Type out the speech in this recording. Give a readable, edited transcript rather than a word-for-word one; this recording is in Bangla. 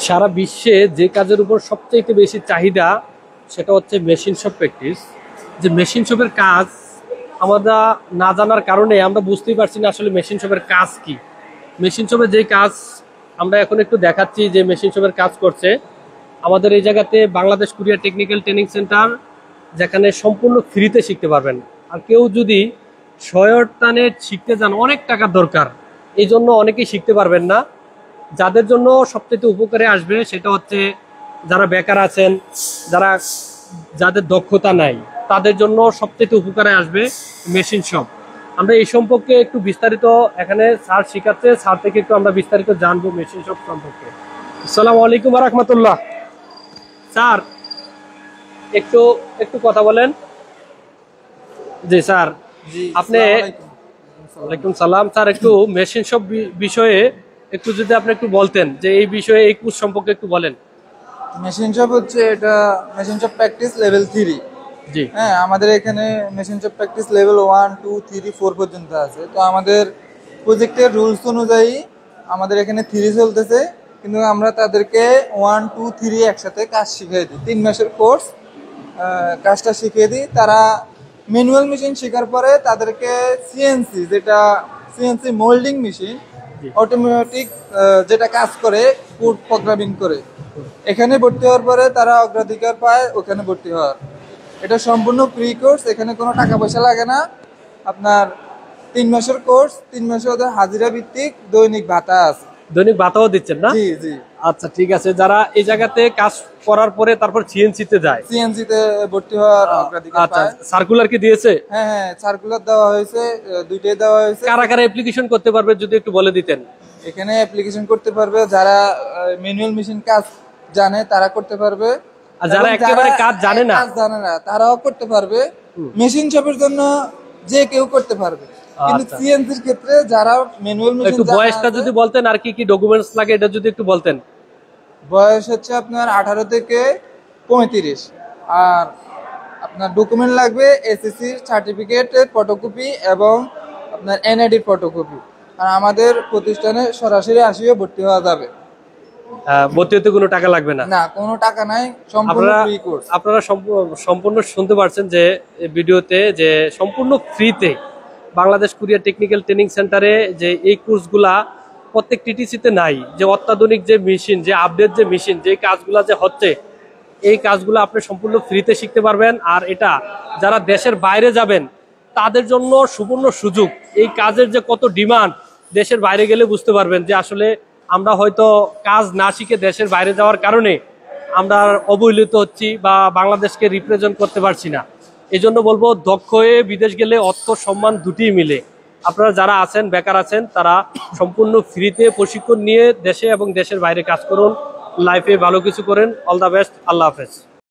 সারা বিশ্বে যে কাজের উপর সবচাইতে বেশি চাহিদা সেটা হচ্ছে মেশিন শপ প্র্যাকটিস। যে মেশিন শপের কাজ আমরা না জানার কারণে আমরা বুঝতেই পারছি না আসলে মেশিন শপের কাজ কি। মেশিন শপের যেই কাজ আমরা এখন একটু দেখাচ্ছি যে মেশিন শপের কাজ করছে আমাদের এই জায়গাতে Bangladesh courier technical training centre, যেখানে সম্পূর্ণ ফ্রিতে শিখতে পারবেন। আর কেউ যদি সহায়তানে শিখতে যান অনেক টাকার দরকার, এই জন্য অনেকেই শিখতে পারবেন না। যাদের জন্য সবচেয়ে উপকারে আসবে সেটা হচ্ছে যারা বেকার আছেন, যাদের দক্ষতা নাই, তাদের জন্য সবচেয়ে উপকারে আসবে মেশিন শপ। আমরা এই সম্পর্কে একটু বিস্তারিত এখানে স্যার শিখাচ্ছে, স্যার থেকে একটু আমরা বিস্তারিত জানবো মেশিন শপ সম্পর্কে। আসসালামু আলাইকুম ওয়া রাহমাতুল্লাহ। স্যার একটু একটু কথা বলেন। জি স্যার, আপনি ওয়ালাইকুম সালাম। স্যার একটু মেশিন শপ বিষয়ে একটু যদি আপনি একটু বলতেন যে এই বিষয়ে এই কোর্স সম্পর্কে একটু বলেন। মেশিন শপ হচ্ছে এটা মেশিন শপ প্র্যাকটিস লেভেল 3। জি হ্যাঁ, আমাদের এখানে মেশিন শপ প্র্যাকটিস লেভেল 1 2 3 4 পর্যন্ত আছে। তো আমাদের প্রজেক্টের রুলস অনুযায়ী আমাদের এখানে 3 চলতেছে, কিন্তু আমরা তাদেরকে 1 2 3 একসাথে কাজ শিখিয়ে দিই। 3 মাসের কোর্স কাজটা শিখিয়ে দিই। তারা ম্যানুয়াল মেশিন শেখার পরে তাদেরকে সিএনসি, যেটা সিএনসি মোল্ডিং মেশিন, অটোমেটিক যেটা কাজ করে ফুড প্রোগ্রামিং করে, এখানে ভর্তি হওয়ার পরে তারা অগ্রাধিকার পায় ওখানে ভর্তি হওয়ার। এটা সম্পূর্ণ ফ্রি কোর্স, এখানে কোনো টাকা পয়সা লাগে না। আপনার 3 মাসের কোর্স, 3 মাসে ওদের হাজিরা ভিত্তিক দৈনিক ভাতা আছে। দৈনিক ভাতাও দিচ্ছেন না? জি জি। আচ্ছা ঠিক আছে। যারা এই জায়গাতে কাজ করার পরে তারপর সিএনসি তে যায়, সিএনসি তে ভর্তি হওয়ার অগ্রাধিকার আচ্ছা, পায়। সার্কুলার কি দিয়েছে? হ্যাঁ হ্যাঁ, সার্কুলার দেওয়া হয়েছে, দুইটাই দেওয়া হয়েছে। কারা কারা অ্যাপ্লিকেশন করতে পারবে যদি একটু বলে দিতেন। এখানে অ্যাপ্লিকেশন করতে পারবে যারা ম্যানুয়াল মেশিন কাজ জানে তারা করতে পারবে, আর যারা একেবারে কাজ জানে না তারাও করতে পারবে। মেশিন শপের জন্য যে কেউ করতে পারবে, কিন্তু সিএনসির ক্ষেত্রে যারা ম্যানুয়াল মেশিন একটু বয়সটা যদি বলতেন আর কি কি ডকুমেন্টস লাগে এটা যদি একটু বলতেন। বয়স হচ্ছে আপনার 18 থেকে 35, আর আপনার ডকুমেন্ট লাগবে এসএসসি সার্টিফিকেটের ফটোকপি এবং আপনার এনআইডির ফটোকপি। আর আমাদের প্রতিষ্ঠানে সরাসরি আসিয়ে ভর্তি হওয়া যাবে। ভর্তি হতে কোনো টাকা লাগবে না? না, কোনো টাকা নাই, সম্পূর্ণ ফ্রি কোর্স। আপনারা সম্পূর্ণ শুনতে পারছেন যে ভিডিওতে যে সম্পূর্ণ ফ্রিতে বাংলাদেশ কুরিয়ার টেকনিক্যাল ট্রেনিং সেন্টারে যে এই কোর্সগুলা প্রত্যেক টিটিসিতে নাই। যে অত্যাধুনিক যে মেশিন, যে আপডেট যে মেশিন, যে কাজগুলা যে হচ্ছে, এই কাজগুলো আপনি সম্পূর্ণ ফ্রিতে শিখতে পারবেন। আর এটা যারা দেশের বাইরে যাবেন তাদের জন্য সুবর্ণ সুযোগ। এই কাজের যে কত ডিমান্ড, দেশের বাইরে গেলে বুঝতে পারবেন যে আসলে আমরা হয়তো কাজ না শিখে দেশের বাইরে যাওয়ার কারণে আমরা অবহেলিত হচ্ছি বা বাংলাদেশকে রিপ্রেজেন্ট করতে পারছি না। এই জন্য বলবো দক্ষ হয়ে বিদেশ গেলে অর্থ সম্মান দুটিই মিলে। আপনারা যারা আছেন বেকার আছেন তারা সম্পূর্ণ ফ্রিতে প্রশিক্ষণ নিয়ে দেশে এবং দেশের বাইরে কাজ করুন, লাইফে ভালো কিছু করেন। অল দ্য বেস্ট, আল্লাহ হাফেজ।